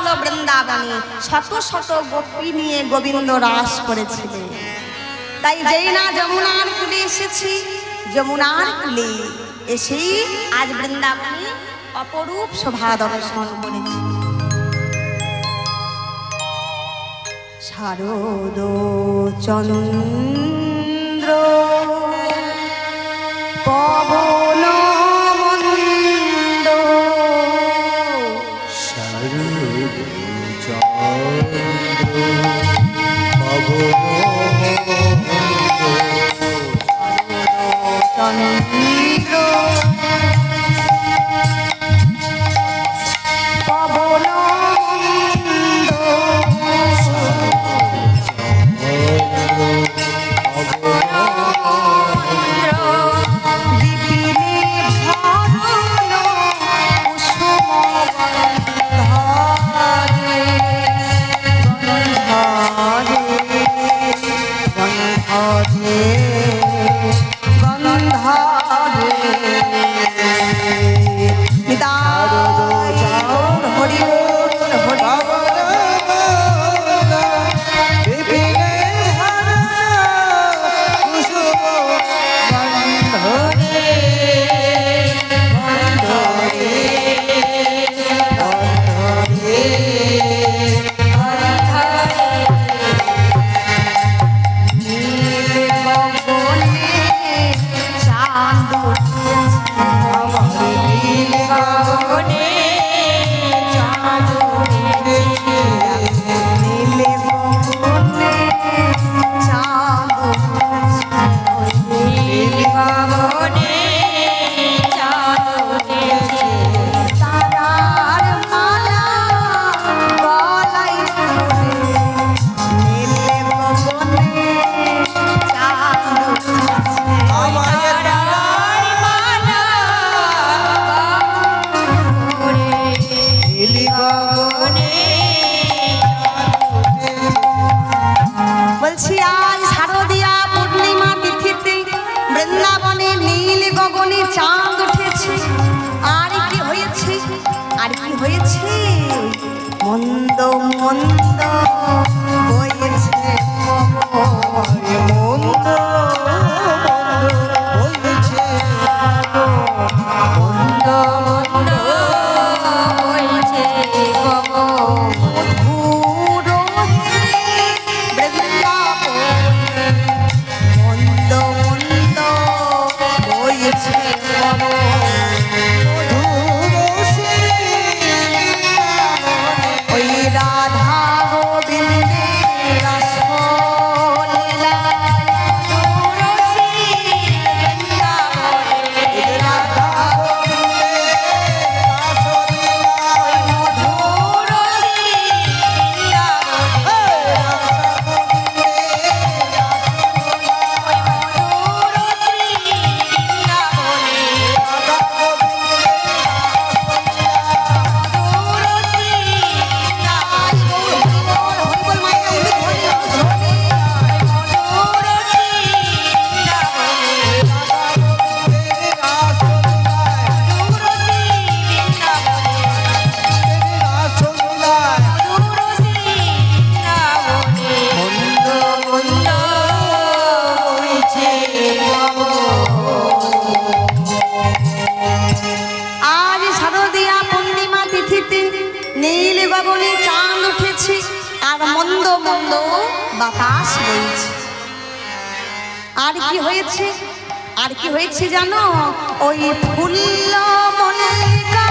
হলো বৃন্দাবনে, শত শত গোপী নিয়ে গোবিন্দ রাস করেছিলেন। তাই যেই না যমুনার কূলে এসেছি, যমুনার কূলে এসেই আজ বৃন্দাবনে অপরূপ শোভা দর্শন করেছি। শারদ চন্দ্র পবন মন্দ, শারদ চন্দ্র পবন চন্দ্র পবন বলছি আজ শারদীয়া পূর্ণিমা তিথিতে বৃন্দাবনে নীল গগনে চাঁদ উঠেছে। আর কি হয়েছে, আর কি হয়েছে, মন্দ মন্দ বইছে মন্দ বইছে মন্দ মন্দ বইছে বাতাস বইছে। আর কি হয়েছে, আর কি হয়েছে জানো, ওই ফুল মল্লিকা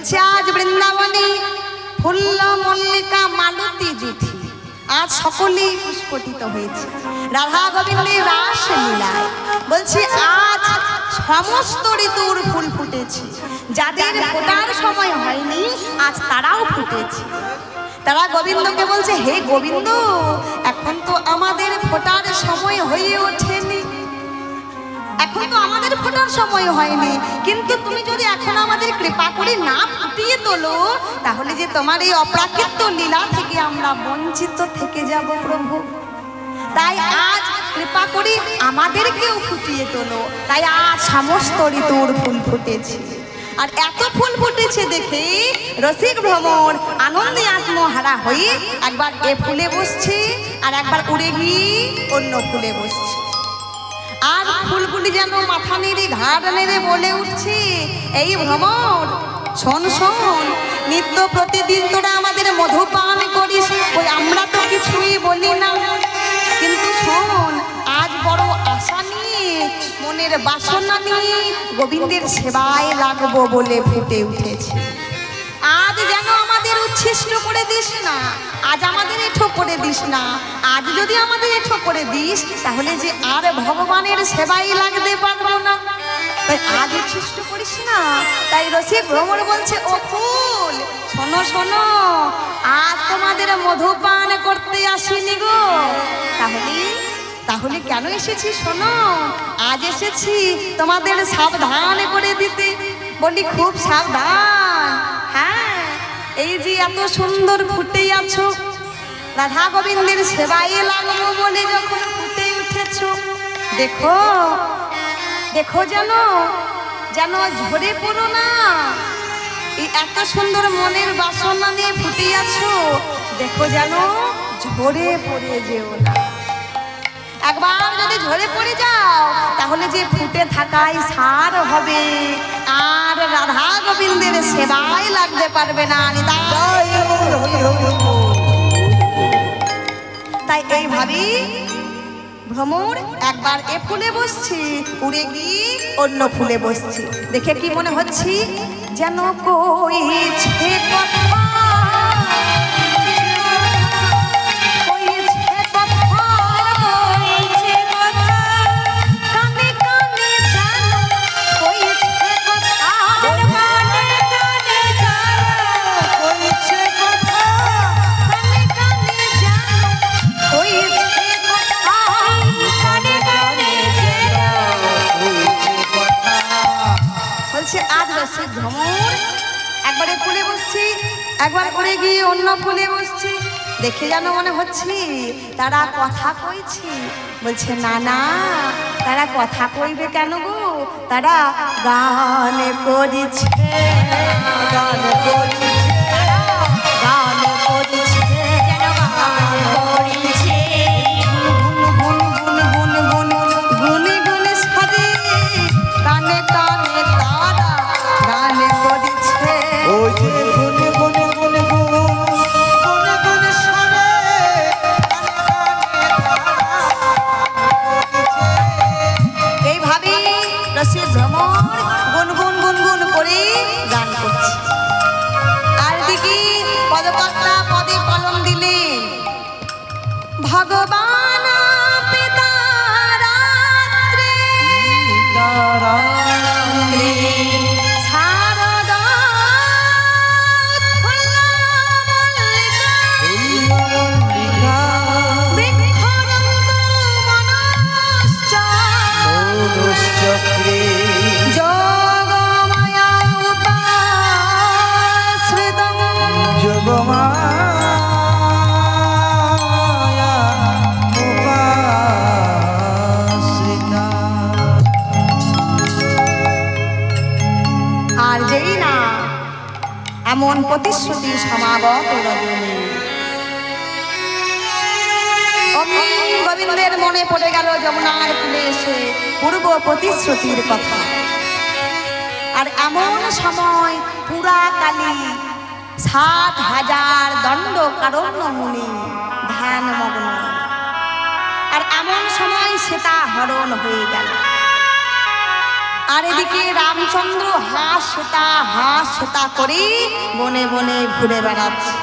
বলছে আজ বৃন্দাবনে ফুল্ল মল্লিকা মালতী জুথি, আজ সকলেই পুষ্পটিত হয়েছে রাধা গোবিন্দের রাস লীলায়। বলছে আজ সমস্ত ঋতুর ফুল ফুটেছে, যাদের ফোটার সময় হয়নি আজ তারাও ফুটেছে। তারা গোবিন্দকে বলছে, হে গোবিন্দ, এখন তো আমাদের ফোটার সময় হয়ে ওঠেনি, এখন তো আমাদের ফোটার সময় হয়নি, কিন্তু তুমি যদি এখন আমাদের কৃপা করে না ফুটিয়ে তোলো, তাহলে যে তোমার এই অপ্রাকৃত লীলা থেকে আমরা বঞ্চিত থেকে যাব প্রভু। তাই আজ কৃপা করে আমাদেরকেও ফুটিয়ে তোলো। তাই আজ সমস্ত ঋতুর ফুল ফুটেছে। আর এত ফুল ফুটেছে দেখে রসিক ভ্রমর আনন্দে আত্মহারা হয়ে একবার এ ফুলে বসছে, আর একবার উড়ে গিয়ে অন্য ফুলে বসছে। আর ফুলগুলি যেন মাথা নেড়ে ঘাড় নেড়ে বলে উঠছে, এই ভ্রমর শোন শোন, নিত্য প্রতিদিন তোরা আমাদের মধুপান করিস, ওই আমরা তো কিছুই বলি না, কিন্তু শোন আজ বড় আশা নিয়ে, মনের বাসনা নিয়ে গোবিন্দের সেবায় লাগবো বলে ফুটে উঠেছে। আজ যেন আমাদের উচ্ছিষ্ট করে দিস না, আজ আমাদের এঠো করে দিস না। আজ যদি আমাদের এঠো করে দিস, তাহলে যে আর ভগবানের সেবাই লাগতে পারবো না, তাই আজ উচ্ছিষ্ট করিস না। তাই রসিক ভ্রমর বলছে, ও ফুল শোনো শোনো, আজ তোমাদের মধুপান করতে আসিনি গো। তাহলে কেন এসেছি শোনো, আজ এসেছি তোমাদের সাবধান করে দিতে। বলি খুব সাবধান। হ্যাঁ, এই যে এত সুন্দর ফুটে আছো, রাধা গোবিন্দের সেবায় লাগবো বলে যখন ফুটে উঠেছো, দেখো দেখো যেন যেন ঝরে পড়ো না। এই এত সুন্দর মনের বাসনা নিয়ে ফুটে আছো, দেখো যেন ঝরে পড়ে যেও না। একবার যদি ঝরে পড়ে যাও, তাহলে যে ফুটে থাকাই সার হবে, আর রাধা গোবিন্দের সেবায় লাগতে পারবে না। তাই এইভাবে ভ্রমর একবার এ ফুলে বসছি, উড়ে গিয়ে অন্য ফুলে বসছি। দেখে কি মনে হচ্ছে, যেন কইছে কথা, আজ রসিক ভ্রমর একবারে ফুলে বসছি, একবার করে গিয়ে অন্য ফুলে বসছি। দেখে যেন মনে হচ্ছে তারা কথা কইছে। বলছে না না, তারা কথা কইবে কেন গো, তারা গান করিছে, গান করিছে, গান করিছে, যেন গান করিছে, গুন গুন গুন গুন গুন গুন সারে কানে কানে তারা গান করিছে। ওই যে গুনে গুনে গুনে গুনে গুনে সারে এইভাবে রসিক ভ্রমর গুনগুন গুনগুন করে গান করছে। আর দিকে পদকর্তা পদে কলম দিলেন, ভগবান পিতা রাত্রে শারদা ফুল্ল মল্লিকা বৃক্ষরন্ত চক্রে যোগমায়া উপাশ্রিতং যোগমায়া উপাশ্রিতা। আর যেই না এমন প্রতিশ্রুতি সমাগত রজনী, অমনি গোবিন্দের মনে পড়ে গেল যমুনার কূলে এসে পূর্ব প্রতিশ্রুতির কথা। আর এমন সময় পুরা কালী 60,000 দণ্ড কারণ্য মুনি ধ্যান মগ্ন। আর এমন সময় সেটা হরণ হয়ে গেল। আর এদিকে রামচন্দ্র হাঁস সেতা করে বনে বনে ঘুরে বেড়াচ্ছে।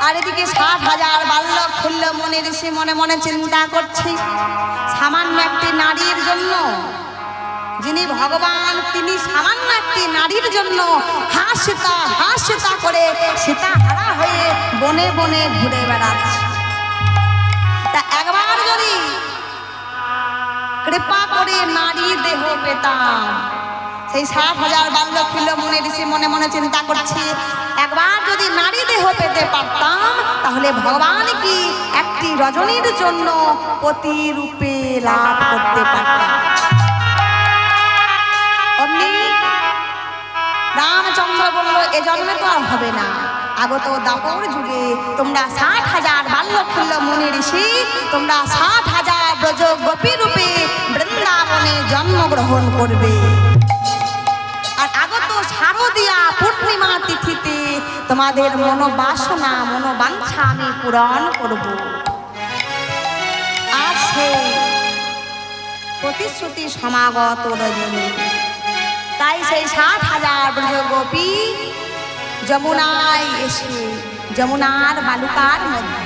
আর এদিকে 60,000 বালক খুলল মনে ঋষি মনে মনে চিন্তা করছে সামান্য একটি নারীর জন্য, যিনি ভগবান তিনি সামান্য একটি নারীর জন্য হাঁস সেতা করে সীতা হারা হয়ে বনে বনে ঘুরে বেড়াচ্ছে। তা একবার যদি কৃপা করে নারী দেহ পেতাম, সেই 60,000 বালক ছিল মনে ঋষি মনে মনে চিন্তা করছে একবার যদি নারী দেহ পেতে পারতাম তাহলে ভগবান কি একটি রজনীর জন্য পতি রূপে লাভ করতে পারতাম। অমনি রামচন্দ্র বলল এ জন্মে তো আর হবে না, আগত দাপর যুগে তোমরা 60,000 বালক ছিল মনে ঋষি, তোমরা 60,000 ব্রজ গোপী রূপে বৃন্দাবনে জন্মগ্রহণ করবে। আর আগত শারদীয়া পূর্ণিমা তিথিতে তোমাদের মনোবাসনা মনোবাঞ্ছা আমি পূরণ করব। আর সেই প্রতিশ্রুতি সমাগত রজনী, তাই সেই 60,000 ব্রজ গোপী যমুনায় এসে যমুনার বালুকার মধ্যে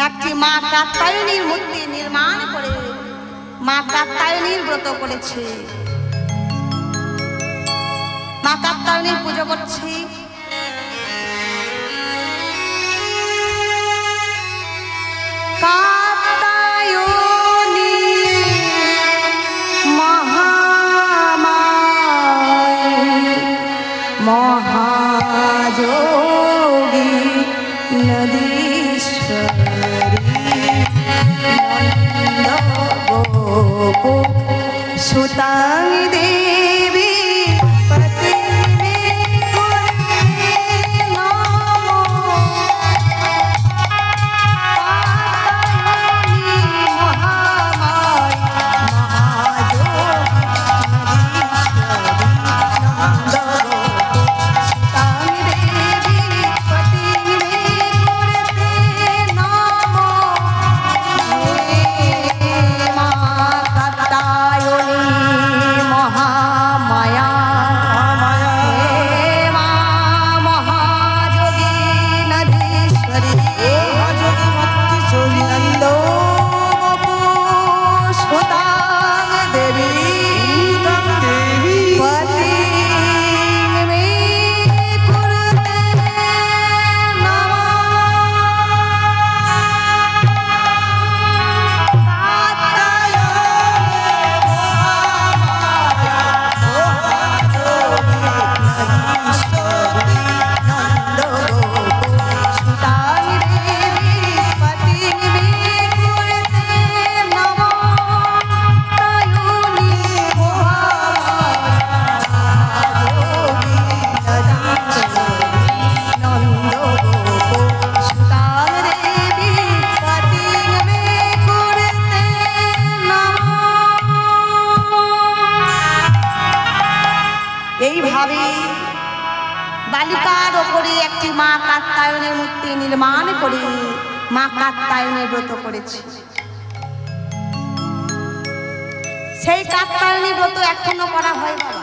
একটি মা কাত্যায়নীর মূর্তি নির্মাণ করে মা কাত্যায়নীর ব্রত করেছে, মা কাত্যায়নীর পুজো করছি। কাত্যায়নী মহামায়া মহাযোগী নদীশ্বরী নন্দ গোপ সুতাং দেবী পতি মে কুরতে নমো। কাত্যায়নী মহামায়া এইভাবে বালিকার ওপরে একটি মা কাত্যায়নের মূর্তি নির্মাণ করে মা কাত্যায়নের ব্রত করেছে। সেই কাত্যায়নী ব্রত এখনো করা হয় বাবা।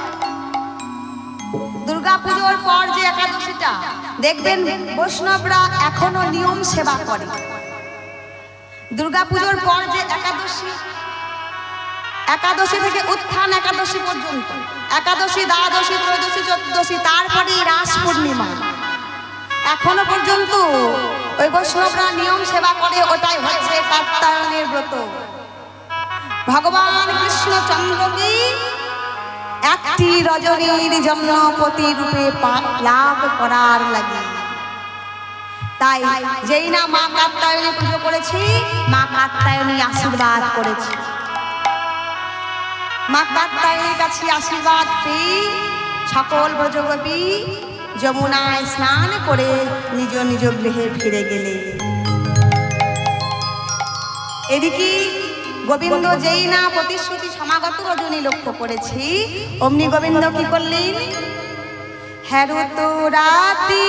দুর্গা পুজোর পর যে একাদশীটা দেখবেন বৈষ্ণবরা এখনো নিয়ম সেবা করে। দুর্গা পুজোর পর যে একাদশী থেকে উত্থান একাদশী পর্যন্ত, একাদশী দ্বাদশী ত্রয়োদশী চতুর্দশী, তারপরে রাস পূর্ণিমা, এখনো পর্যন্ত ওই বৈষ্ণবরা নিয়ম সেবা করে। ওটাই হচ্ছে কাত্যায়নের ব্রত। ভগবান কৃষ্ণচন্দ্রকে একটি রজনীর জন্য পতি রূপে লাভ করার লাগে। তাই যেই না মা কাত্যায়নী পুজো করেছি, মা কাত্যায়নী আশীর্বাদ করেছি। মা কাত্যায়নীর কাছে আশীর্বাদ পেয়ে সকল ব্রজগোপী যমুনায় স্নান করে নিজ নিজ গৃহে ফিরে গেলে। এদিকে গোবিন্দ যেই না প্রতিশ্রুতি সমাগত রজনী লক্ষ্য করেছি, অমনি গোবিন্দ কি করলেন? হ্যারো তো রাতি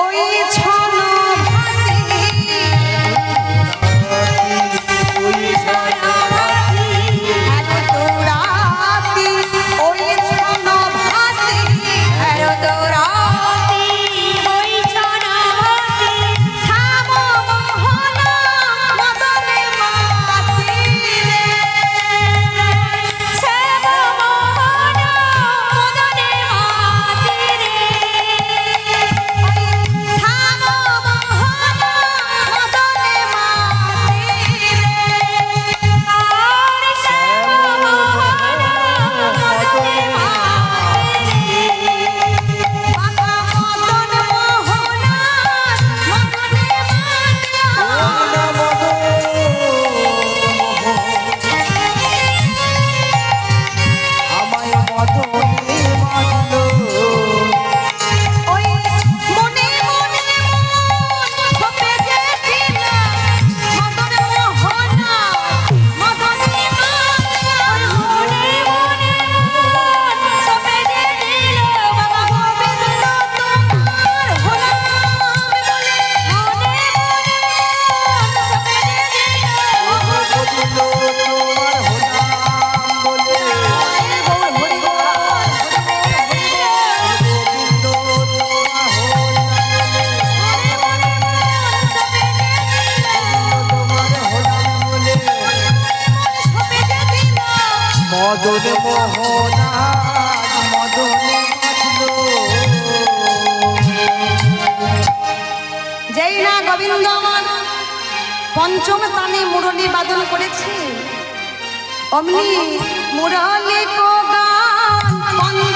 ওই ছন ভাসি গোবিন্দ আমার পঞ্চম তানে মুরলী বাদন করেছে। অমনি মুরলী কো গান মুরলী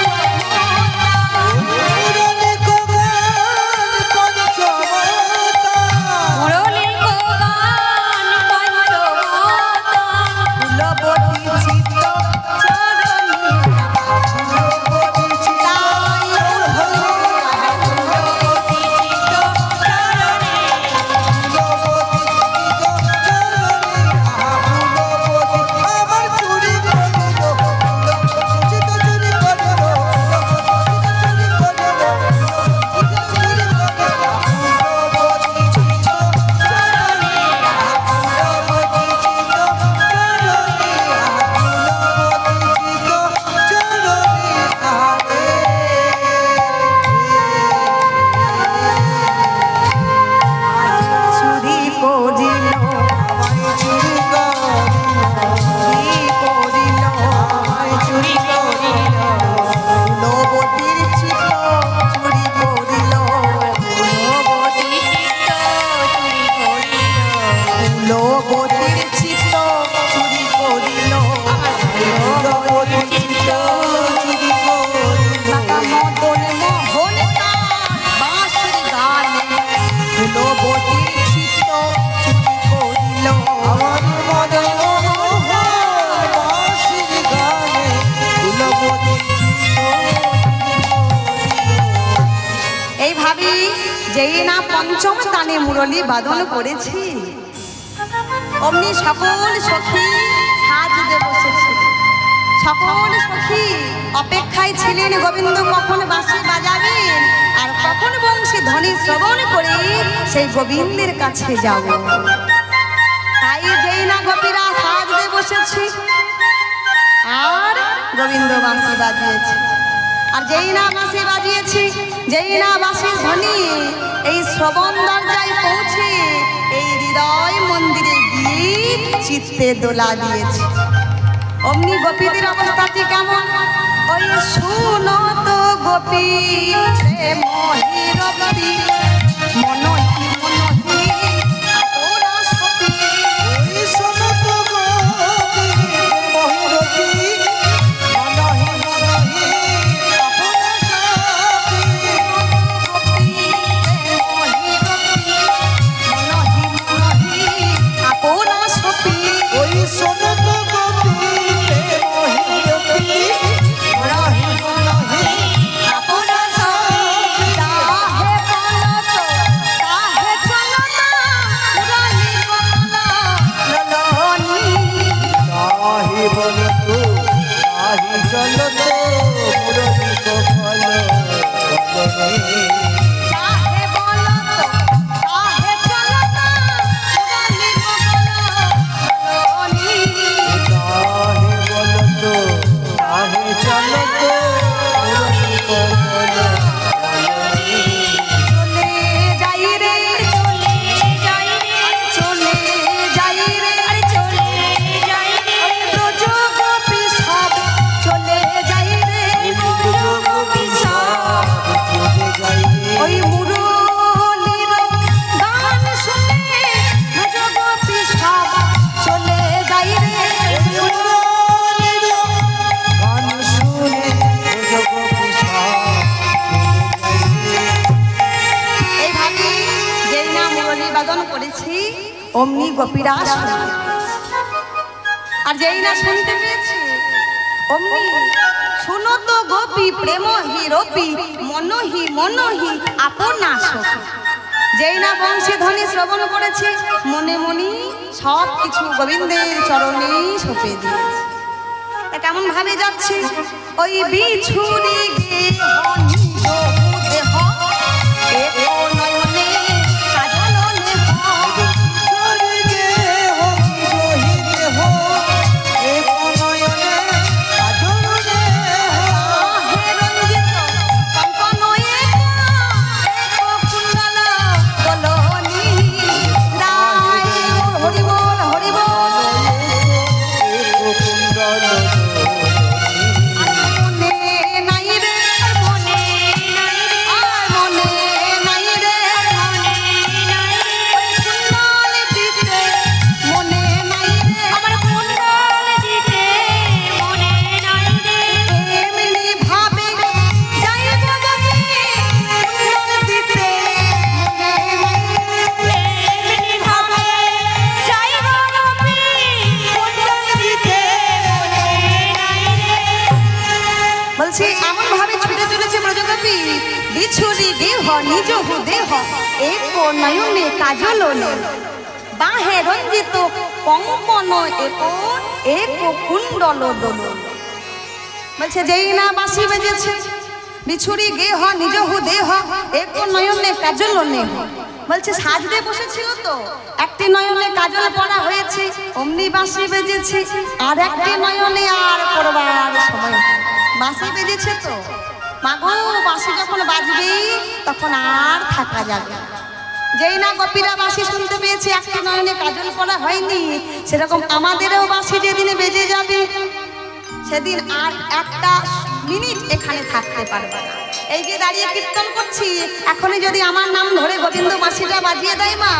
কো গান পঞ্চমতা, মুরলী কো গান পঞ্চমতা, ফুলবতী চিত্ত চরণী ফুলবতী চিত্ত ফুলবতী চিত্ত চরণে, আমার চুরি করিল, চিত চুরি করিল, চুরি করিল, চুরি করিল, ফুলবতী চিত্ত চরণে, ফুলবতী চিত্ত চরণে, ফুলবতী চিত্ত চরণে চুরি করিল আমায় চুরি করিল, চুরি করিল, ফুলবতীর চিত্ত চুরি করিল, ফুলবতী চিত্ত চুরি করিল, ফুলবতীর চিত্ত চুরি করিল, ফুলবতী চিত্ত চুরি করিল, বাবা মদন মোহন তার বাঁশির গানে ফুলবতীর চিত্ত চুরি করিল। আমার মদন মোহন বাঁশির গানে ফুলবতী চিত্ত এইভাবে যেই না পঞ্চম তানে মুরলী বাদন করেছি, অমনি সকল সখী সাজতে বসেছে। সকল সখী অপেক্ষায় ছিলেন গোবিন্দ কখন বাঁশি বাজাবেন আর কখন বংশী ধ্বনি শ্রবণ করে সেই গোবিন্দের কাছে যাব। তাই যেই না গোপীরা সাজতে বসেছি আর গোবিন্দ বাঁশি বাজিয়েছে। আর যেই না বাঁশি বাজিয়েছি, যেই না বাঁশির ধ্বনি এই শ্রবণ দরজায় পৌঁছে এই হৃদয় মন্দিরে গিয়ে চিত্তে দোলা দিয়েছে। অমনি গোপীদের অবস্থাটি কেমন? ওই শুনো তো গোপী প্রেম হিরবি মনহি মনহি আপোনা সপি। ওই শোনত গোপী মহিরতি মনহি মনহি আপনা সাপি, ওই শোনত গোপী মহিরতি মনহি মনহি আপনা সাপি, নাহি বলত নাহি চলত মুরলী কপাল চলনে, নাহি বলত নাহি চলত মুরলী কপাল চলনে, চলে যাই রে, আরে চলে যাই রে, চলে যাই রে গোপী সব চলে যাই রে, ওই মুরলীর গান শুনে ভজগোপী সব চলে যাই রে। মুরলীর গান শুনে গোপী সব চলে যাই রে, এইভাবে যেই না মুরলী বাদন করেছি অমনি গোপীরা শুনে। আর যেই না শুনতে পেয়েছি অমনি শুনো তো গোপী প্রেম হিরপি মনহি মনহি আপনা সখী। যেই না বংশী ধ্বনি শ্রবণ করেছি মনে মনি সব কিছু গোবিন্দের চরণে সঁপে দিয়েছি। তা কেমন ভাবে যাচ্ছে? ওই বিছুরি গেহ নিজ দেহ এক নয়নে কাজল নেহ। চলে গে হো জহি দেহ এক নয়নে কাজল দেহ, হে রঞ্জিত কঙ্কন এক কুণ্ডল দলনি রায়। হরি বল হরি বল। এক কুণ্ডল মনে নাই রে মনে নিজ দেহ এক নয়নে কাজল বাহে রঞ্জিত কঙ্কন এক কুণ্ডল দোল। বলছে যেই না বাঁশি বেজেছে বিছুরি গেহ নিজ দেহ এক নয়নে কাজল নেহ। বলছে সাজতে বসেছিল তো একটি নয়নে কাজল পড়া হয়েছে অমনি বাঁশি বেজেছে আর একটি নয়নে আর পড়বার সময় বাঁশি বেজেছে তো মাগো বাঁশি যখন বাজবে তখন আর থাকা যাবে না। যেই না গোপীরা বাঁশি শুনতে পেয়েছে একটি নয়নে কাজল পড়া হয়নি সেরকম আমাদেরও বাঁশি যেদিনে বেজে যাবে সেদিন আর একটা মিনিট এখানে থাকতে পারবে না। এই যে দাঁড়িয়ে কীর্তন করছি এখনই যদি আমার নাম ধরে গোবিন্দ বাঁশিটা বাজিয়ে দেয় মা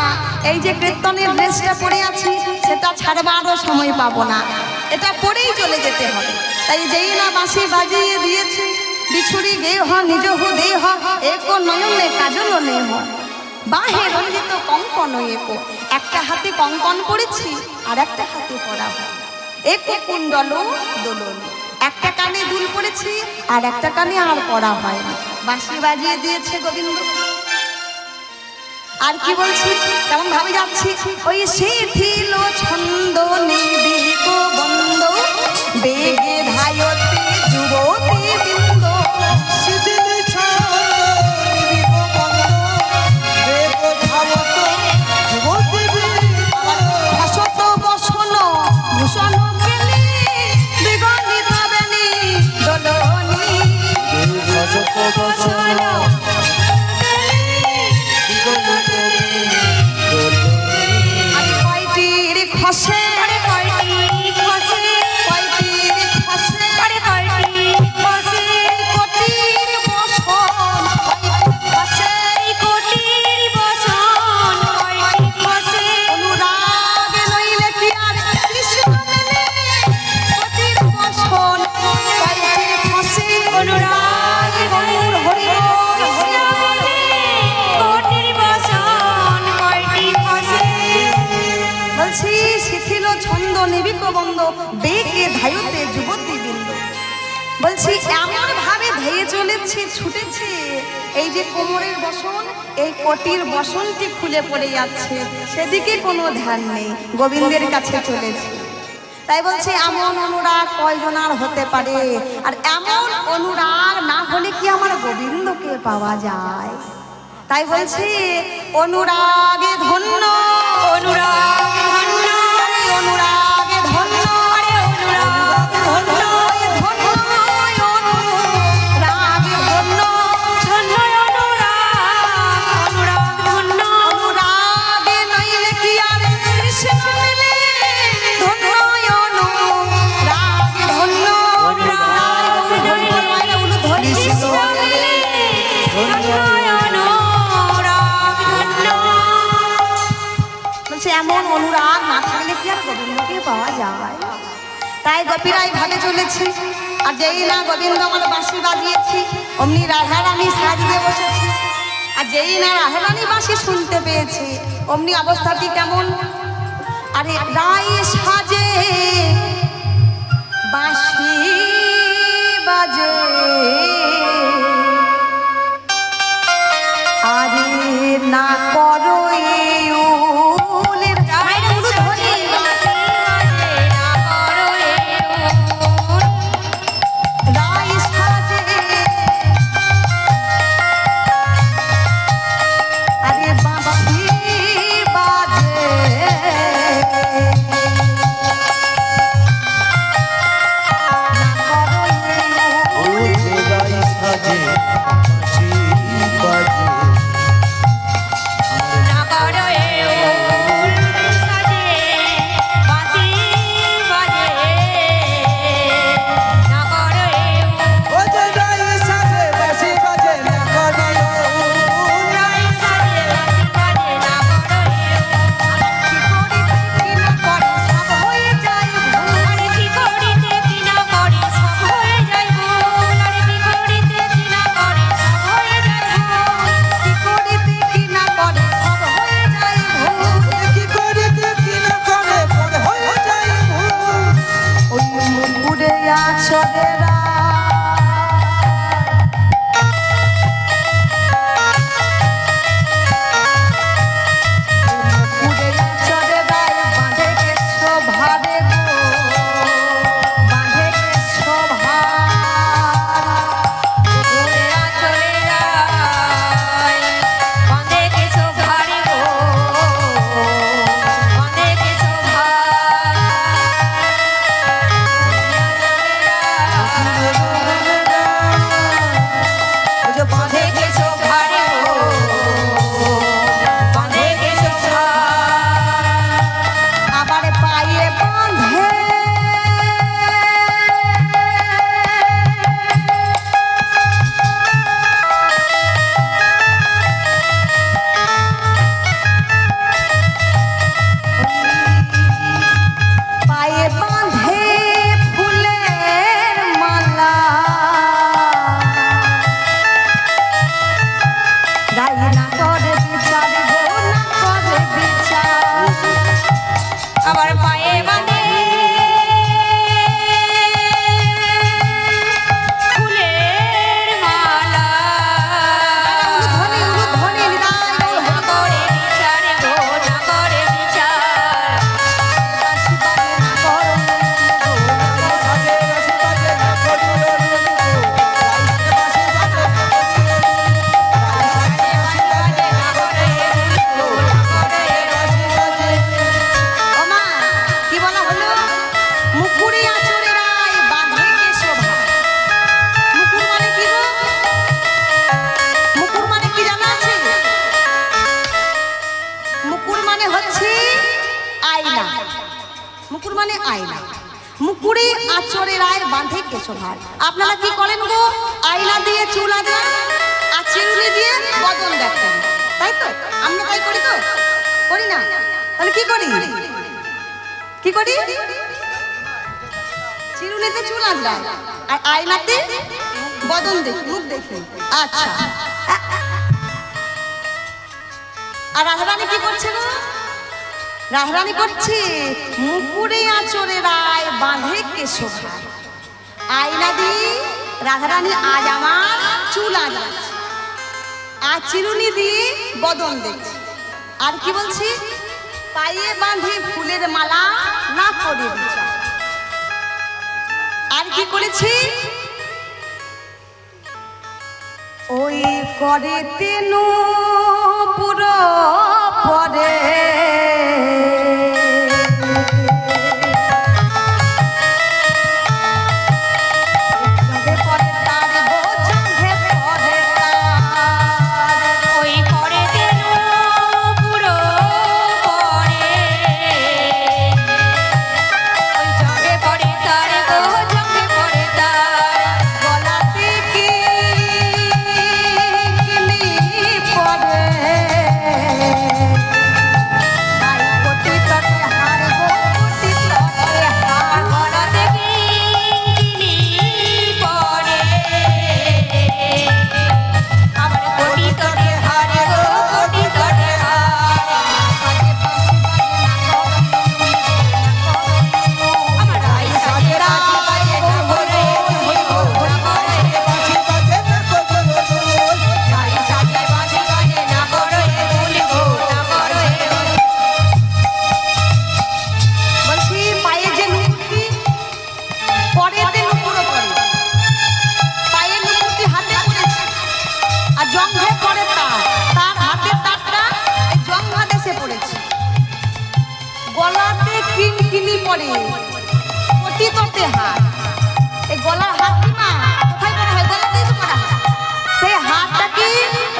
এই যে কীর্তনের ড্রেসটা পরে আছি সেটা ছাড়বারও সময় পাবো না, এটা পরেই চলে যেতে হবে। তাই যেই না বাঁশি বাজিয়ে দিয়েছে বিছুরি গেহ নিজ দেহ এক নয়নে কাজল নেহ বাহে রঞ্জিত কঙ্কন এক। একটা হাতে কঙ্কন পড়েছি আর একটা হাতে পড়া হয় এক কুণ্ডল দোলন। একটা কানে দুল পড়েছি আর একটা কানে আর পড়া হয় না। বাঁশি বাজিয়ে দিয়েছে গোবিন্দ। আর কি বলছি কেমন ভাবে যাচ্ছি ওই শিথিল ছন্দ নিবিক বন্দ বেগে ধায়তে যুবতী বৃন্দ। শিথিল ছন্দ নিবিক বন্দ বেগ ধাবত যুবতী বৃন্দ। ভাসত বসন ভূষণ কেলি বিগলিত বেনি দোলনি। ভাসত বসন আর কয়টির খসে কয়টির খসে কোটির বসন অনুরাগ নইলে কি আর কৃষ্ণ মেলে কোটির বসন কয়টির খসে অনুরাগ গৌর হরি বলছি শিথিল ছন্দ নিবিক বন্ধ বেগে ধায়তে যুবতী বৃন্দ। বলছি এমন ভাবে ধেয়ে চলেছে ছুটেছে এই যে কোমরের বসন এই কোটির বসনটি খুলে পড়ে যাচ্ছে সেদিকে কোনো ধ্যান নেই গোবিন্দের কাছে চলেছে। তাই বলছে এমন অনুরাগ কয়জনার হতে পারে আর এমন অনুরাগ না হলে কি আমার গোবিন্দকে পাওয়া যায়। তাই বলছে অনুরাগে ধন্য অনুরাগে ধন্য অনুরাগে ধন্য অনুরাগে ধন্য অনুরাগে ধন্য অনুরাগে নইলে কি আর কৃষ্ণ মেলে ধন্য অনুরাগে ধন্য এমন অনুরাগ না থাকলে কি আর গোবিন্দকে পাওয়া যায়। তাই গোপীরাই ভাবে চলেছে আর যেই না গোবিন্দ আমার বাঁশি বাজিয়েছি অমনি রাধারানী সাজতে বসেছি আর যেই না রাধারানী বাঁশি শুনতে পেয়েছে অমনি অবস্থাটি কেমন। আরে রাই সাজে বাঁশি বাজে আরে না করো সবার পায়ে বাঁধে ফুলের মালা উলুধ্বনি উলুধ্বনি হৃদয় গৌর না করে বিচার গো না করে বিচার বাঁশি বাজে না করো সাজে রসি বাজে না করিও ও মা কি বলা হলো মুকুরি আঁচড়ে রায় বাঁধে কে শোভা মুকুর মানে কি গো মুকুর মানে কি জানা আছে মুকুর মানে হচ্ছে আয়না মুকুর মানে আয়না মুকুরি আঁচড়ে রায় বাঁধে কে শোভা আপনারা কি করেন গো আয়না দিয়ে চুল আঁচড়ান আর চিরুনি দিয়ে বদন দেখেন তাই তো আমরা তাই করি তো করি না তাহলে কি করি কি করি চিরুনিতে চুল আঁচড়াই আর আয়নাতে বদন দেখি মুখ দেখি আচ্ছা আর রাধারানী কি করছে গো রাধারানী করছে মুকুরে আঁচড়ে রায় বাঁধে কে শোভা আয়না দিয়ে রাধারানী আজ আমার চুল আঁচড়াচ্ছে আর চিরুনি দিয়ে বদন দেখছি আর কি বলছি পায়ে বাঁধে ফুলের মালা না করে বিচার আর কি করেছি ওই করে তেনু পুরো পরে চোখে পড়ে তার গো চোখে পড়ে তার ওই করে দেন পুরো পরে ওই জগে পড়ে তার গো জগে পড়ে তার গলাতে কি কিলি পড়ে তাই কোটি তটে হার গো কোটি তটে হার গলাতে কিলি পড়ে আবার কোটি তটে হার গো কোটি তটে হার আমার রাই সাজে রাজি বাজে না করে বাঁশি বাজে না করিও রাই সাজে বাজে বাজে না করে ভুল গো না করে বলছি পায়ে যে নুপুরটি পরেতে নুপুরও পড়ে পায়ে নুপুরটি হাতে পড়েছে আর জঙ্ঘে পড়ে তার হাতের তারটা এই জঙ্ঘা দেশে পড়েছে গলাতে কিনকিনি পড়ে কোটি তটে হাত এই গলার হাতটি মা কোথায় পড়া হয় গলাতেই তো পড়া হয় সেই হাতটা কি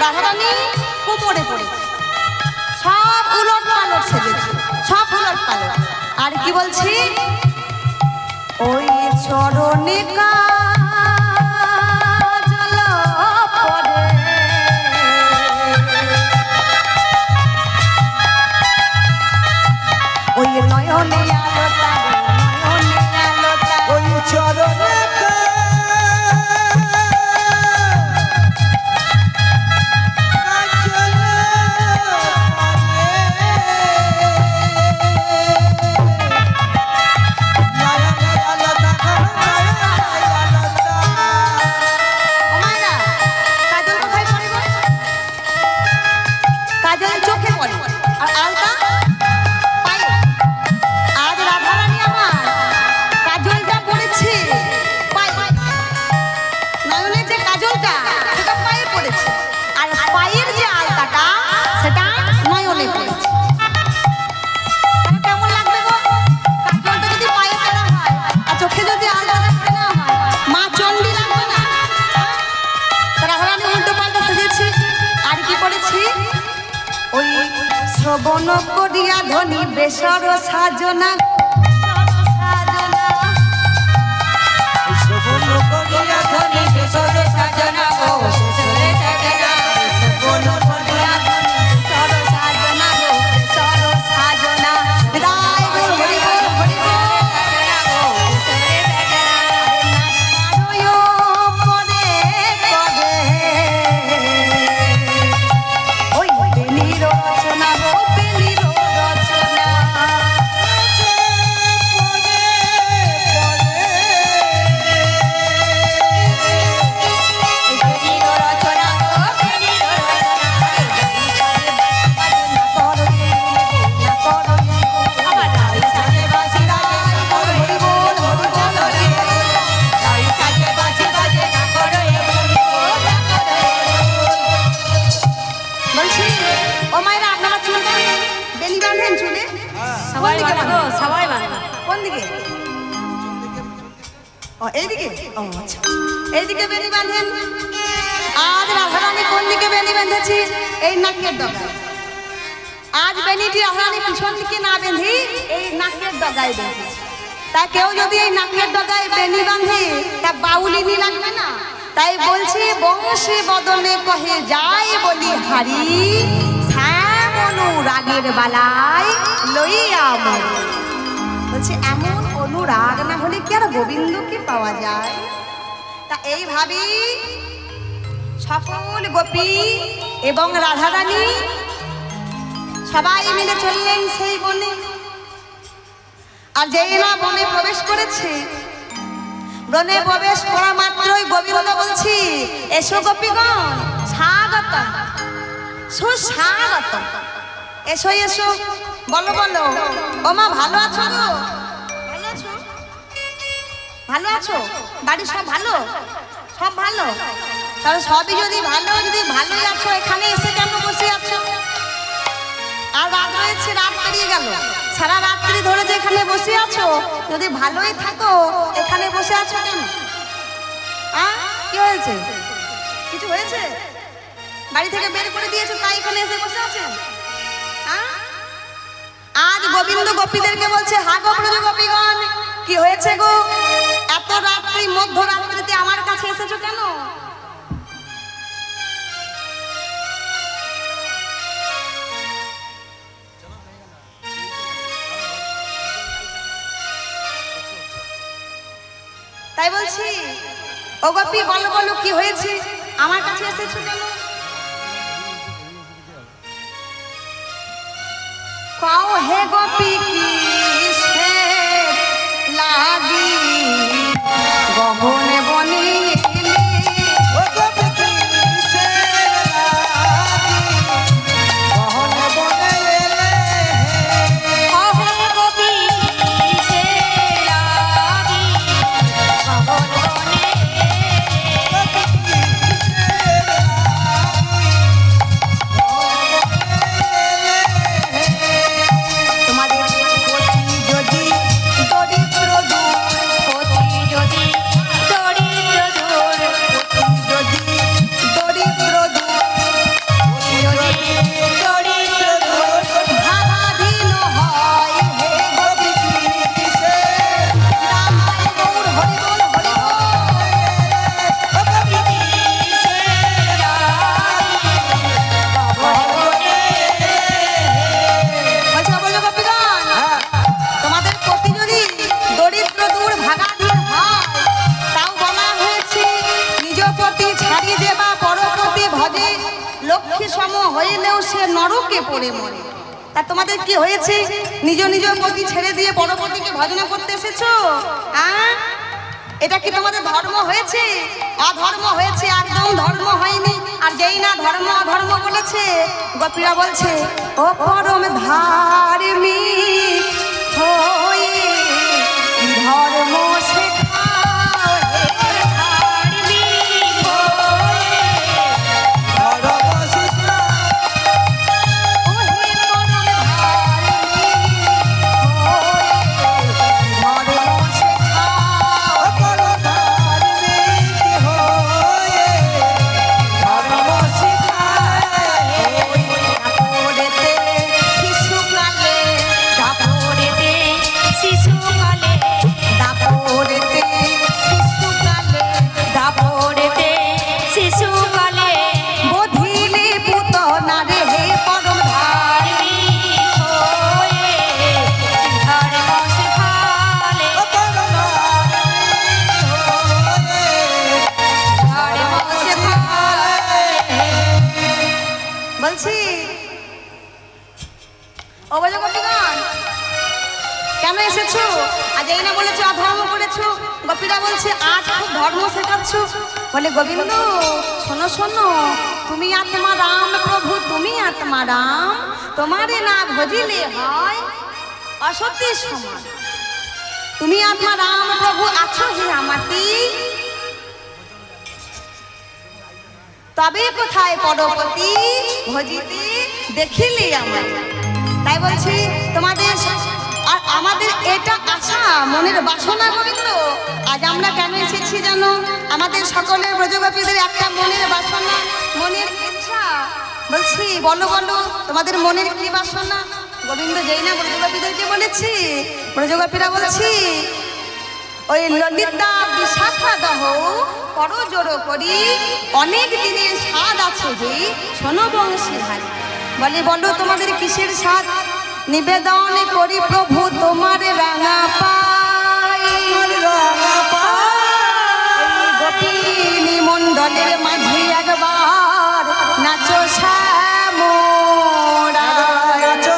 রাধারানী কোমরে পড়েছে সব উলট পালট সেজেছে সব উলট পালট আর কি বলছি ওই চরণে কাজল পড়ে ওই নয়নে আলো তারে নয়নে আলো তারে ওই চরণে ও মায়েরা কাজল কোথায় পড়ে গো কাজল চোখে পড়ে আর আলতা পায়ে আজ রাধারানী আমার কাজলটা পড়েছে পায়ে নয়নের যে কাজলটা সেটা পায়ে পড়েছে আর পায়ের যে আলতাটা সেটা নয়নে পড়েছে তাহলে কেমন লাগবে গো কাজলটা যদি পায়ে পড়া হয় আর চোখে যদি আলতাটা পড়ে না হয় মা চণ্ডী লাগবে না রাধারানী উল্টো পাল্টা সেজেছি আর কি করেছি ওই শ্রবণ করিয়া ধ্বনি বেসর সাজনা সাজনা ধনী কিশোরে সাজনা গো কিশোরে সাজনা শ্রবণ করিয়া ধ্বনি বেসর সাজনা গো বেসর সাজনা রায় গো হরি বল হরি বল সাজনা গো কিশোরে সাজনা নাসারয় পরে করে ওই বেলির রচনা গো বেলির রচনা কোন দিকে? ও এইদিকে। ও আচ্ছা, এইদিকে বেনি বাঁধেন। আজ রাধারানী কোন দিকে বেনি বেঁধেছি? এই নাকের ডগায়। আজ বেনিটি রাধারানী পিছন দিকে না বেঁধি এই নাকের ডগায় বেঁধেছি। তা কেউ যদি এই নাকের ডগায় বেনি বাঁধে তা বাউলিনি লাগবে না? তাই বলছি বংশী বদনে কহে যাই বলি হারি, অনুরাগের বালাই লইয়া মরি। বলছে এমন অনুরাগ না হলে কি আর গোবিন্দকে পাওয়া যায়? তা এইভাবেই সকল গোপী এবং রাধারানী সবাই মিলে চললেন সেই বনে। আর যেই না বনে প্রবেশ করেছে, বনে প্রবেশ করা মাত্রই গোবিন্দ বলছি এসো গোপীগণ, স্বাগতম সুস্বাগতম, এসো এসো, বলো বলো। ও মা ভালো আছো গো? ভালো আছো? ভালো আছো? বাড়ির সব ভালো? সব ভালো? তাহলে সবই যদি ভালো, যদি ভালোই আছো এখানে এসে কেন বসে আছো? আর রাত হয়েছে, রাত পেরিয়ে গেল, সারা রাত্রি ধরে যে এখানে বসে আছো, যদি ভালোই থাকো এখানে বসে আছো কেন? কি হয়েছে? কিছু হয়েছে? বাড়ি থেকে বের করে দিয়েছো তাই এখানে এসে বসে আছেন? আজ গোবিন্দ গোপীদেরকে বলছে হা গো ব্রজ গোপীগণ, কি হয়েছে গো? এত রাত্রি মধ্যরাত্রিতে আমার কাছে এসেছো কেন? তাই বলছি ও গোপী বলো বলো, কি হয়েছে? আমার কাছে এসেছো কেন? কাও হে গোপী কিসে লাগি গহনে বনে হইলেও সে নরকে পড়ে মরে। তা তোমাদের কি হয়েছে? নিজ নিজ পতি ছেড়ে দিয়ে পরপতিকে ভজনা করতে এসেছো? এটা কি তোমাদের ধর্ম হয়েছে? অধর্ম হয়েছে, একদম ধর্ম হয়নি। আর যেই না ধর্ম অধর্ম বলেছে, গোপীরা বলছে ও পরম ধার্মিক হয়ে ধর্ম শেখাও, কেন এসেছো? আজ এই না বলেছো অধর্ম করেছো। গোপীরা বলছে আজ খুব ধর্ম শেখাচ্ছ। বলে গোবিন্দ শোনো শোনো, তুমি আত্মা রাম প্রভু, তুমি আত্মা রাম, তোমারে না ভজিলে হয় অসত্যি সমান। তুমি আত্মা রাম প্রভু আছো হে আমাতি, তবে কোথায় পরপতি ভজিতে দেখিলে আমার। তাই বলছি তোমাদের আর আমাদের এটা আশা মনের বাসনা গোবিন্দ। আজ আমরা কেন এসেছি জানো? আমাদের সকলের ব্রজগোপীদের একটা মনের বাসনা, মনের ইচ্ছা। বলছি বলো বলো তোমাদের মনের কি বাসনা? গোবিন্দ যেই না ব্রজগোপীদেরকে বলেছি, ব্রজগোপীরা বলছি ওই ললিতা বিশাখা দহ পর জোর করি অনেক দিনের স্বাদ আছে যে শোনো বংশীধারী। বলে বলো তোমাদের কিসের স্বাদ? নিবেদন করি প্রভু তোমার রাঙা পাই, গোপিনী মণ্ডলের মাঝে একবার নাচো শ্যামরা, নাচো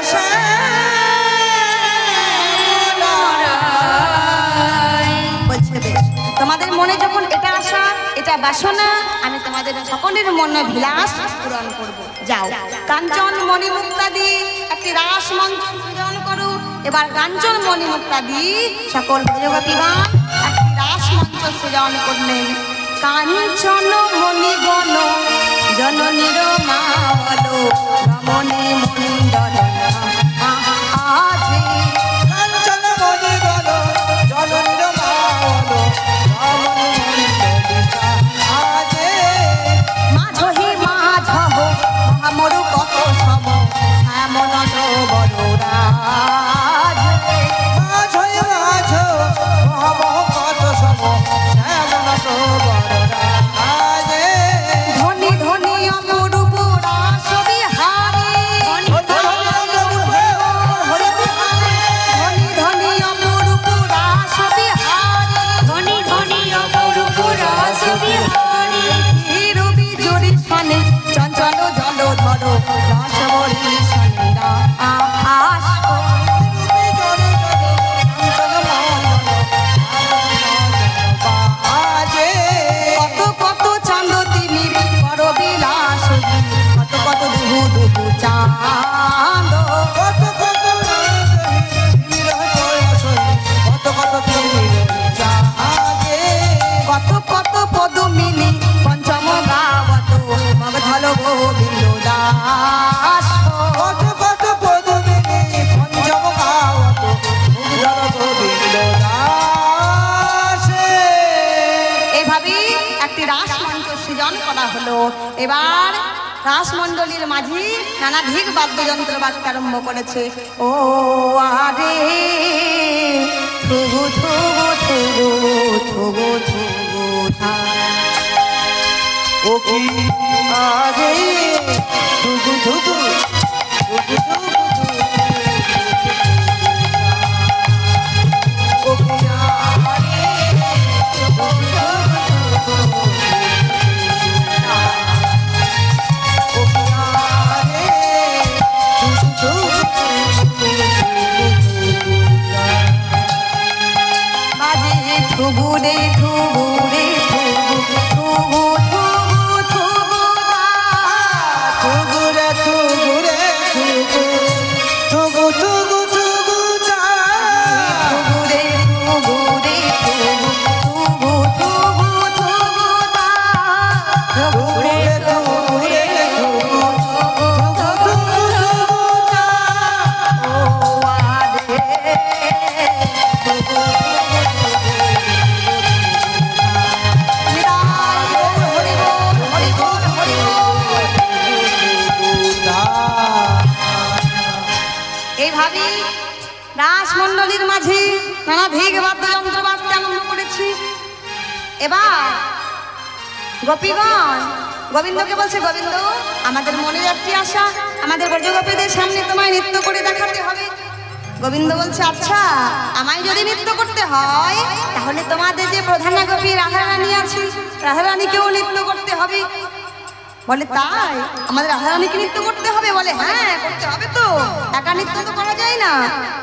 বলছে বেশ তোমাদের মনে যখন এটা আশা, এটা বাসনা, আমি তোমাদের সকলের মনে বিলাস পূরণ করব। যাও কাঞ্চন মণিমুক্তা দিয়ে একটি রাস মঞ্চ সৃজন করো। এবার কাঞ্চন মণিমুক্তা দিয়ে সকল ব্রজগোপীগণ একটি রাস মঞ্চ সৃজন করলেন। কাঞ্চন মণিগণ জননীর মা বলো রমণী মণ্ডল আজি কাঞ্চন মণি গণ জননীর মা বলো রমণী মণ্ডলিকা আজে। মাঝহি মাঝহ মহামরু কত সম শ্যামনদ বড়রাজ। মাঝয় মাঝ মহামহ কত সম শ্যামনদ বররাজে। ধনী ধনী অপরূপ রাস বিহারী, ধনী ধনী অপরূপ রাস বিহারী, ধনী ধনী অপরূপ রাস বিহারী। রবি জড়ি সনে চঞ্চল জল ধরো রস বরি সনেরা আস। কত কত চাঁদ তিনি বড় বিলাস, কত কত দুহু দুহু চাঁদ, কত কত পদমিনী পঞ্চম গাবত মগধল গোবিন্দ দাস। এইভাবেই একটি রাস মঞ্চ সৃজন করা হলো। এবার রাসমণ্ডলীর মাঝি নানাধিক বাদ্যযন্ত্র বাজতে আরম্ভ করেছে। ও আরে থুগু থুগু থুগু থুগু থুগু থা। ও কি আরে ধুগু ধুগু ধুগু ধুগু ও কি আরে ধুগু ধুগু ও কি আরে ধুগু বাজে থুগু রে থুগু রে থুগু থুগু থুগু থুগু থা। থুগুরে থুগুরে থুগু থুগু থুগু থুগু তা থুগু রে থুগু রে থুগু থুগু থুগু থুগু থা। থুগু রে থুগুরে থুগুরে থুগু থুগু থুগু তা ও আরে থুগু নিতাই গৌর হরি বল, হরি বল, হরি বল। এইভাবেই রাসমণ্ডলীর মাঝে নানাধিক বাদ্যযন্ত্র বাজতে আরম্ভ করেছি। এবার গোপীগণ গোবিন্দকে বলছে, গোবিন্দ আমাদের মনের একটি আশা, আমাদের ব্রজগোপীদের সামনে তোমায় নৃত্য করে দেখাতে হবে। গোবিন্দ বলছে আচ্ছা, আমায় যদি নৃত্য করতে হয় তাহলে তোমাদের যে প্রধানা গোপী রাধারানী আছে, রাধারানীকেও নৃত্য করতে হবে। বলে তাই আমাদের রাধারানীকে নৃত্য করতে হবে? বলে হ্যাঁ করতে হবে তো, একা নৃত্য তো করা যায় না।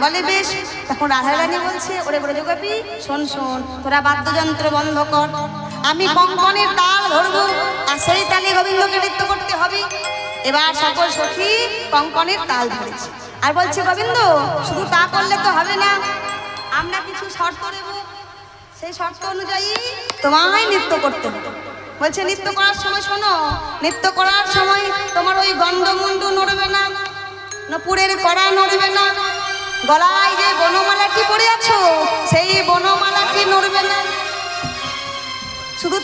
বলে বেশ। তখন রাধারানী বলছে, ওরে ব্রজগোপী শোন শোন, তোরা বাদ্যযন্ত্র বন্ধ কর, আমি কঙ্কনের তাল ধরবো, আর সেই তালে গোবিন্দকে নৃত্য করতে হবে। এবার সকল সখী কঙ্কনের তাল ধরেছে আর বলছে, গোবিন্দ শুধু তা করলে তো হবে না, আমরা কিছু শর্ত দেব, সেই শর্ত অনুযায়ী তোমায় নৃত্য করতে হবে। বলছে নৃত্য করার সময় শোনো, নৃত্য করার সময় তোমার ওই গন্ধমুন্ডু নড়বে না, নপুরের কড়া নড়বে না, গলায় যে বনমালাটি পরে আছো সেই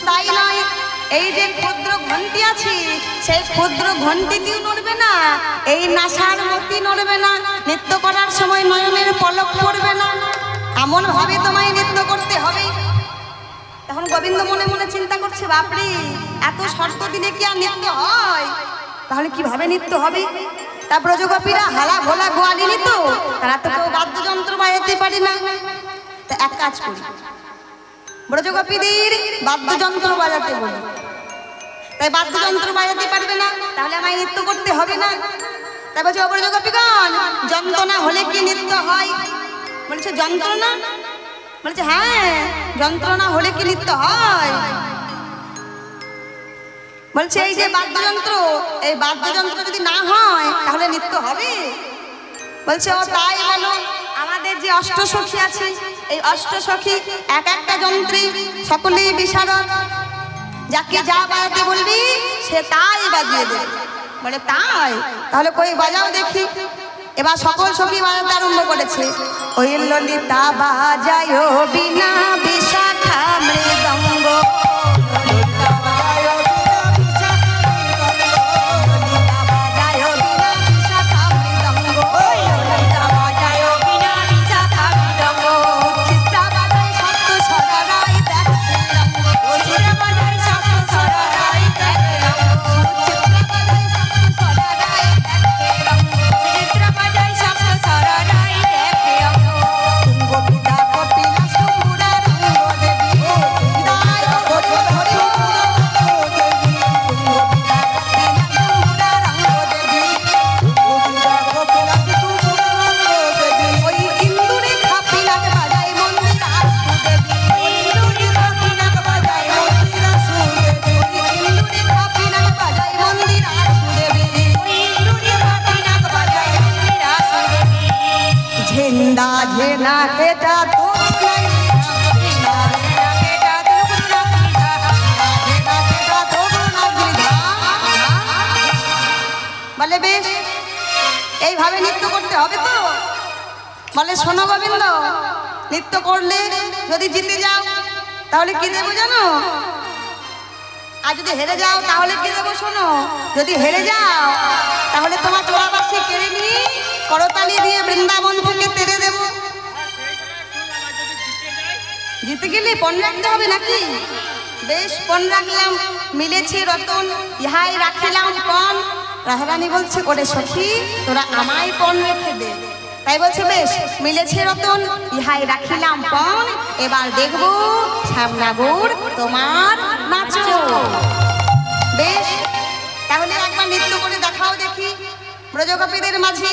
তাই নয়, এই যে ক্ষুদ্র ঘন্টি আছে সেই ক্ষুদ্র ঘন্টিটিও নড়বে না, এই নাসার মতি নড়বে না, নৃত্য করার সময় নয়নের পলক পড়বে না, এমন ভাবে তোমায় নৃত্য করতে হবে। তখন গোবিন্দ মনে মনে চিন্তা করছে, বাপরে এত শর্ত দিলে কি আর নৃত্য হয়? তাহলে কিভাবে নৃত্য হবে? তা ব্রজগোপীরা হালা ভোলা গোয়ালি নিত, তারা তো কেউ বাদ্যযন্ত্র বাজাতে পারে না। তা এক কাজ করি, ব্রজগোপীদের বাদ্যযন্ত্র বাজাতে বলি। তাই বাদ্যযন্ত্র বাজাতে পারবে না, তাহলে আমায় নৃত্য করতে হবে না। তাই বলছে, ব্রজগোপীগণ, যন্ত্রণা হলে কি নৃত্য হয়? বলছে যন্ত্রণা? বলছে হ্যাঁ, যন্ত্রণা হলে কি নৃত্য হয়? বলছে এই যে বাদ্যযন্ত্র, এই বাদ্যযন্ত্র যদি না হয় তাহলে নৃত্য হবে? বলছে ও তাই বলো, আমাদের যে অষ্টসখী আছে, এই অষ্টসখী এক একটা যন্ত্রে সকলেই বিশারদ, যাকে যা বাজাতে বলবি সে তাই বাজিয়ে দেবে। বলে তাই? তাহলে কই বাজাও দেখি। এবার সকল সখী বাজাতে আরম্ভ করেছে। ওই ললিতা বাজায় বিনা বিশাখা মৃদঙ্গ, ঝেন্দা ঝেনা কেটা তো নাই, বলে বেশ এইভাবে নৃত্য করতে হবে তো? বলে শোনো গোবিন্দ, নৃত্য করলে যদি জিতে যাও তাহলে কি দেবো জানো? আর যদি হেরে যাও তাহলে কি দেবো শোনো? যদি হেরে যাও তাহলে তোমার চোরাবাসী কেড়ে নিয়ে করতালি দিয়ে বৃন্দাবন থেকে তেড়ে দেব। জিতে গেলে পণ রাখতে হবে নাকি? বেশ পণ রাখলাম, মিলেছে রতন ইহাই রাখিলাম পণ। রাধারানী বলছে, ওরে সখী তোরা আমায় পণ রেখে দে। তাই বলছে বেশ মিলেছে রতন ইহাই রাখিলাম পণ, এবার দেখবো শ্যামনগর তোমার নাচো। বেশ তাহলে একবার নৃত্য করে দেখাও দেখি ব্রজগোপীদের মাঝে।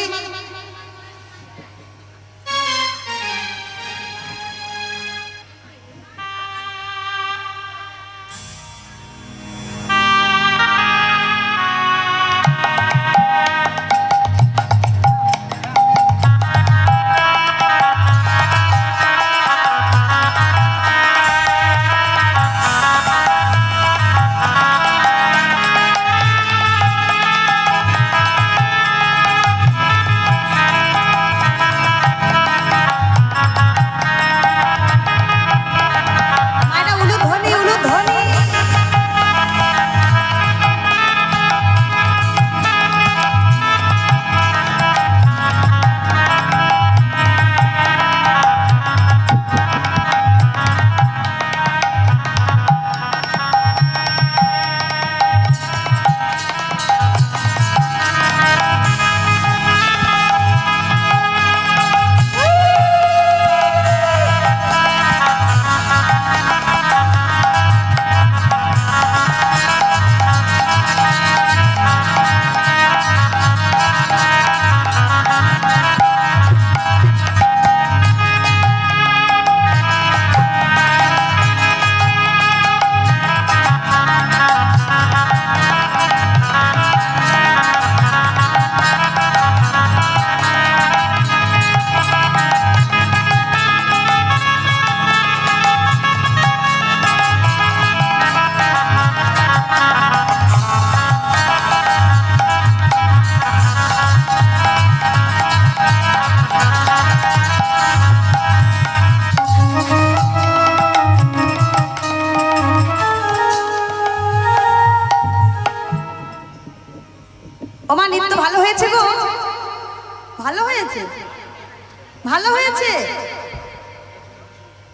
হয়েছে?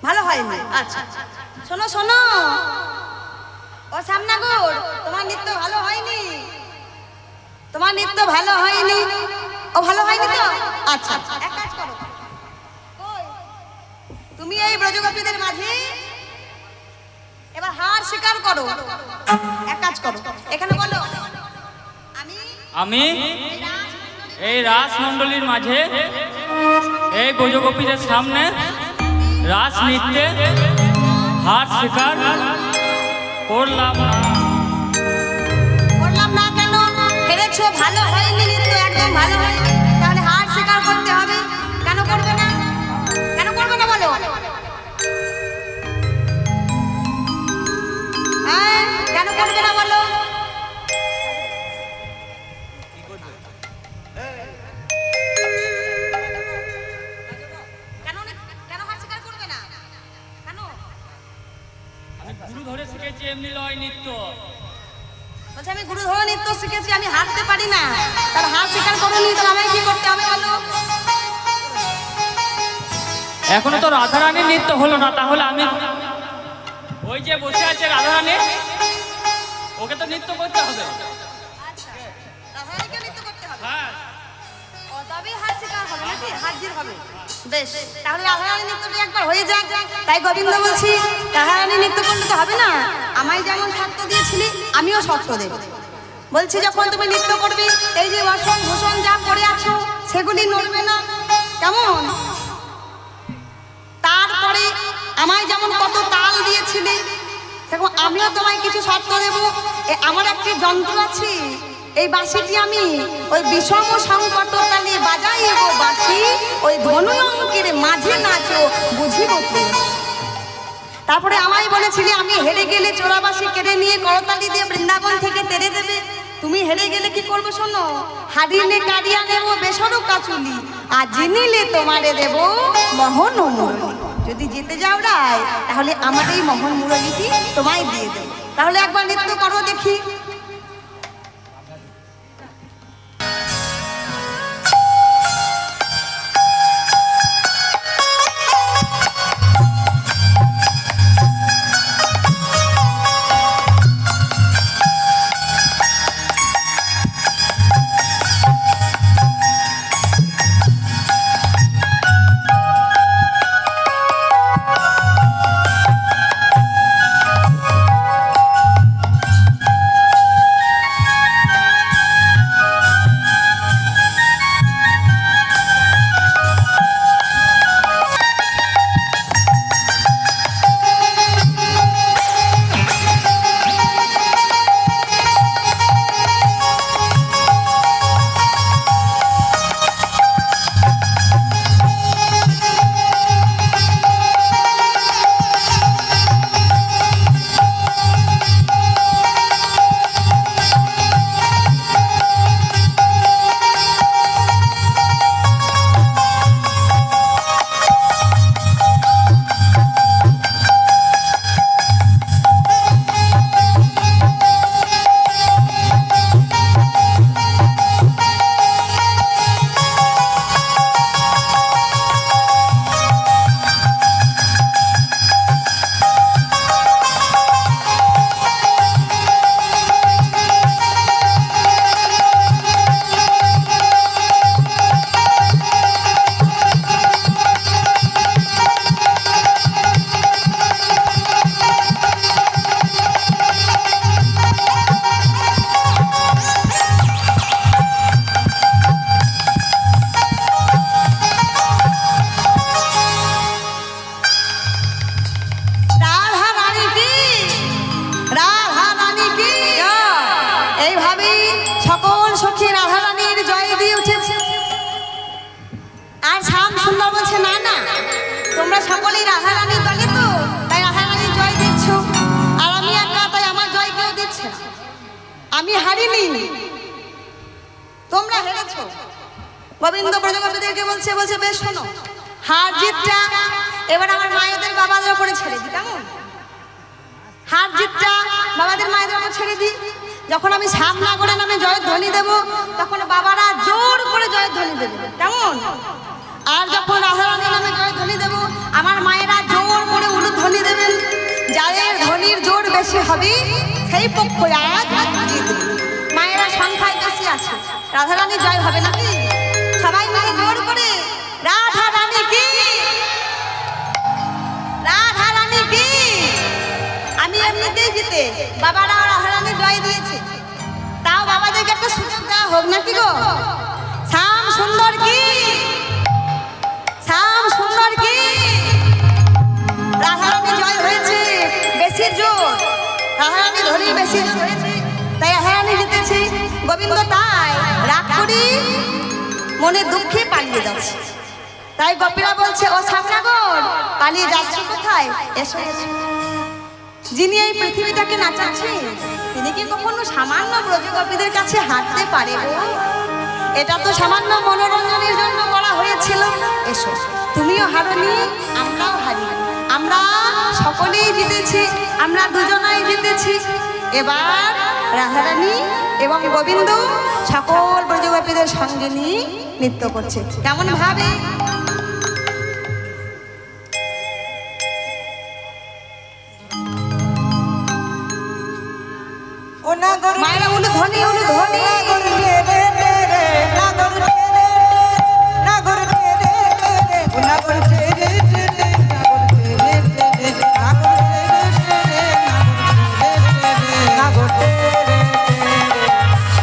ভালো হয়নি? আচ্ছা শোনো শোনো, ও সামনাগর, তোমার নৃত্য ভালো হয়নি, তোমার নৃত্য ভালো হয়নি। ও ভালো হয়নি তো? আচ্ছা এক কাজ করো, কই? তুমি এই ব্রজগোপীদের মাঝে এবার হার স্বীকার করো। এক কাজ করো, এখানে বলো আমি এই রাসমণ্ডলীর মাঝে এই ব্রজগোপীদের সামনে রাস নৃত্যে হার স্বীকার করলাম না। করলাম না কেন? হেরেছো, ভালো হয়নি নৃত্য, একদম ভালো হয়নি, তাহলে হার স্বীকার করতে হবে। কেন করবে না? কেন করবে না বলো? হ্যাঁ কেন করবে না বলো? কেন হার স্বীকার করবে না? কেন? আমি গুরু ধরে শিখেছি, এমনি লয় নৃত্য। বলছে আমি গুরু ধরে নৃত্য শিখেছি, আমি হাঁটতে পারি না, তার হার স্বীকার করোনি, তাহলে আমায় কি করতে হবে বলো? এখনো তো রাধারানীর নৃত্য হলো না, তাহলে আমি ওই যে বসে আছে রাধারানী, ওকে তো নৃত্য করতে হবে। আচ্ছা রাধারানীকে নৃত্য করতে হবে? হ্যাঁ। ও তবেই হার স্বীকার হবে নাকি? হাজির হবে। বেশ, তাহলে রাধারানী নৃত্যটি একবার হয়ে যাক। তাই গোবিন্দ বলছি, রাধারানী নৃত্য করলে তো হবে না, আমায় যেমন শর্ত দিয়েছিলি আমিও শর্ত দেব। বলছি যখন তুমি নৃত্য করবে, এই যে বাসন ভূষণ যা পরে আছো সেগুলি নড়বে না, কেমন? তারপরে আমায় যেমন কত তাল দিয়েছিলে, সেরকম আমিও তোমায় কিছু শর্ত দেব। আমার একটি যন্ত্র আছে, এই বাঁশিটি আমি ওই বিষম সংকট তালে বাজাইব বাঁশি, ওই ধনু অঙ্কের মাঝে নাচো বুঝিব প্রেম। তারপরে আমায় বলেছিলে আমি হেরে গেলে চোরাবাসি কেড়ে নিয়ে করতালি দিয়ে বৃন্দাবন থেকে তেড়ে দেবে। তুমি হেরে গেলে কি করবে শোনো, হারিলে কারিয়া নেব বেসরো কাচুলি, আর জিনিলে তোমারে দেব মোহন ও মুরলী। যদি জিতে যাও রায়, তাহলে আমার এই মোহন মুরলীটি তোমায় দিয়ে দেব। তাহলে একবার নৃত্য করো দেখি। তোমরা সকলেই রাধারানীর দলে তো, তাই রাধারানীর জয় দিচ্ছ, আর আমি একা, তাই আমার জয় কেউ দিচ্ছে না। আমি হারিনি, তোমরা হেরেছো। গোবিন্দ ব্রজগোপীদেরকে বলছে বেশ শোনো, হার জিতটা এবার আমার মায়েদের বাবাদের উপরে ছেড়ে দিই, কেমন? হার জিতটা বাবাদের মায়েদের উপর ছেড়ে দিই। যখন আমি সামনাগরে নামে জয়ের ধ্বনি দেব, তখন বাবারা জোর করে জয়ের ধ্বনি দেবে, কেমন? আর যখন রাধারানী নামে জয় ধ্বনি দেব, আমার মায়েরা জোর করে উলুধ্বনি দেবেন। যাদের ধ্বনির জোর বেশি হবে সেই পক্ষ আজ জিতবে। মায়েরা সংখ্যায় বেশি আছে, রাধারানী জয় হবে নাকি? সবাই মিলে জোর করে রাধারানী কি, রাধারানী কি। আমি এমনিতেই জিতে, বাবারা রাধারানী জয় দিয়েছে, তাও বাবাদেরকে একটা সুযোগ দেওয়া হোক নাকি গো? শ্যাম সুন্দর কি, শ্যাম সুন্দর কি। রাধারানী জয় হয়েছে, বেশি জোর, রাধারানী ধরি বেশি জোর হয়েছে, তাই রাধারানী জিতেছে। গোবিন্দ তাই রাগ করি মনে দুঃখে পালিয়ে যাচ্ছে। তাই গোপীরা বলছে, ও শ্যামনগর পালিয়ে যাচ্ছে কোথায়, এসো এসো। যিনি এই পৃথিবীটাকে নাচাচ্ছে তিনি কি কখনো সামান্য ব্রজগোপীদের কাছে হাঁটতে পারে গো? এটা তো সামান্য মনোরঞ্জনের জন্য করা হয়েছিল। এসো, তুমিও হারনি, আমরাও হারি, আমরা সকলেই জিতেছি, আমরা দুজনাই জিতেছি। এবার রাধারানী এবং গোবিন্দ সকল ব্রজগোপীদের সঙ্গে নিয়ে নৃত্য করছে। কেমন ভাবে? ও নাগর মায়েরা উলু ধ্বনি, উলু ধ্বনি। নাগর রে রে রে রে, নাগর রে রে রে, নাগর রে রে রে রে, ও নাগর রে রে রে রে, নাগর রে রে রে রে, নাগর রে রে রে রে, নাগর রে রে রে,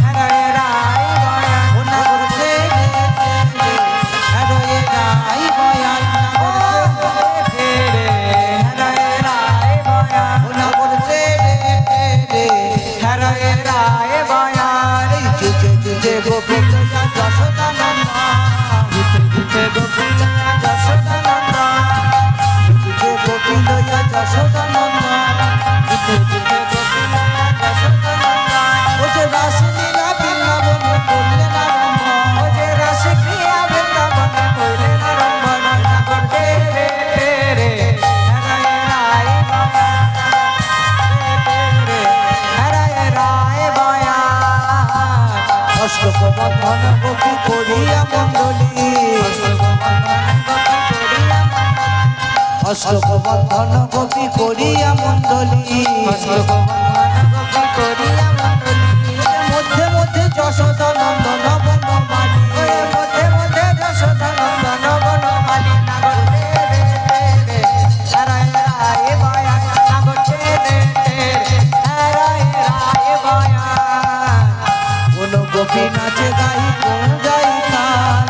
হরে রাই বয়া, ও নাগর রে রে রে রে, হরে রাই বয়া, নাগর রে রে রে, হরে রাই বয়া, ও নাগর রে রে রে রে, হরে রাই বয়া, রে জুজে জুজে গোবিন্দ যশোদা নন্দা, জুজে জুজে গোবিন্দ যশোদা নন্দা, জুজে গোবিন্দ যশোদা নন্দা, জুজে জুজে গোবিন্দ যশোদা নন্দা। ও যে রাস লীলা বৃন্দাবনে করলেন আরম্ভ, ও যে রাস ক্রিয়া বৃন্দাবনে করলেন আরম্ভ, নাগর রে রে রে রে, হরে রাই বয়া, হরে রায় বয়া, অষ্টকবন্ধন গোপী করিয়া মণ্ডলী, অষ্টকবন্ধন গোপী করিয়া মণ্ডলী, মধ্যে মধ্যে যশোদা নন্দন বনমালী, মধ্যে মধ্যে যশোদা নন্দন বনমালী, নাগর রে রে রে রে, হরে রায় বয়া, নাগর রে রে রে রে, হরে রায় বয়া। কোন গোপী নাচে গাই কোন যাই তাল,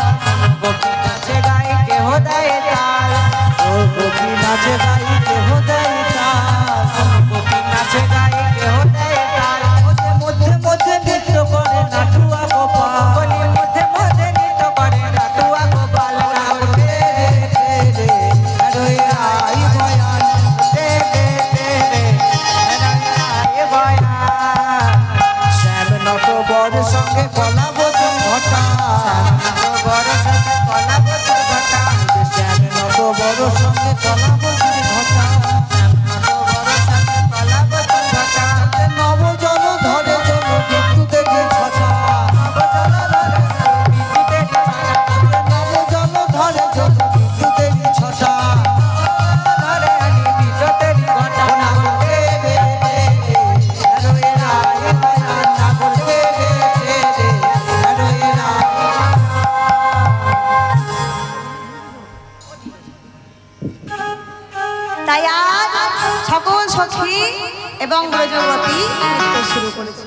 গোপী নাচে গাই কেহ দেয় তাল, ও গোপী নাচে গাই কেহ দেয় তাল, গোপী নাচে গাই কেহ দেয় তাল। ও যে মধ্যে মধ্যে নৃত্য করে নাটুয়া গোপাল, বলি মধ্যে মধ্যে নৃত্য করে নাটুয়া গোপাল, নাগর রে রে রে রে, হরে রাই বয়া, রে রে রে রে, হরে রাই বয়া। শ্যাম নটবর সঙ্গে কলাবতী ঘটা, নটবর সঙ্গে কলাবতী ঘটা, শ্যাম নটবর সঙ্গে কলাবতী ঘটা, নটবর সঙ্গে কলাবতী ঘটা। নবজন ধরে জন বিদ্যুতে ছটা, নবজন ধরে বিদ্যুতে ছটা, নবজন ধরে জন বিদ্যুতে ছটা, ধরে আনি বিদ্যুতের ঘটা, নাগর রে রে রে রে, হরে রায় বয়া, নাগর রে রে রে রে, হরে রায়। তাই আজ সকল সখী এবং ব্রজগোপী নৃত্য শুরু করেছে।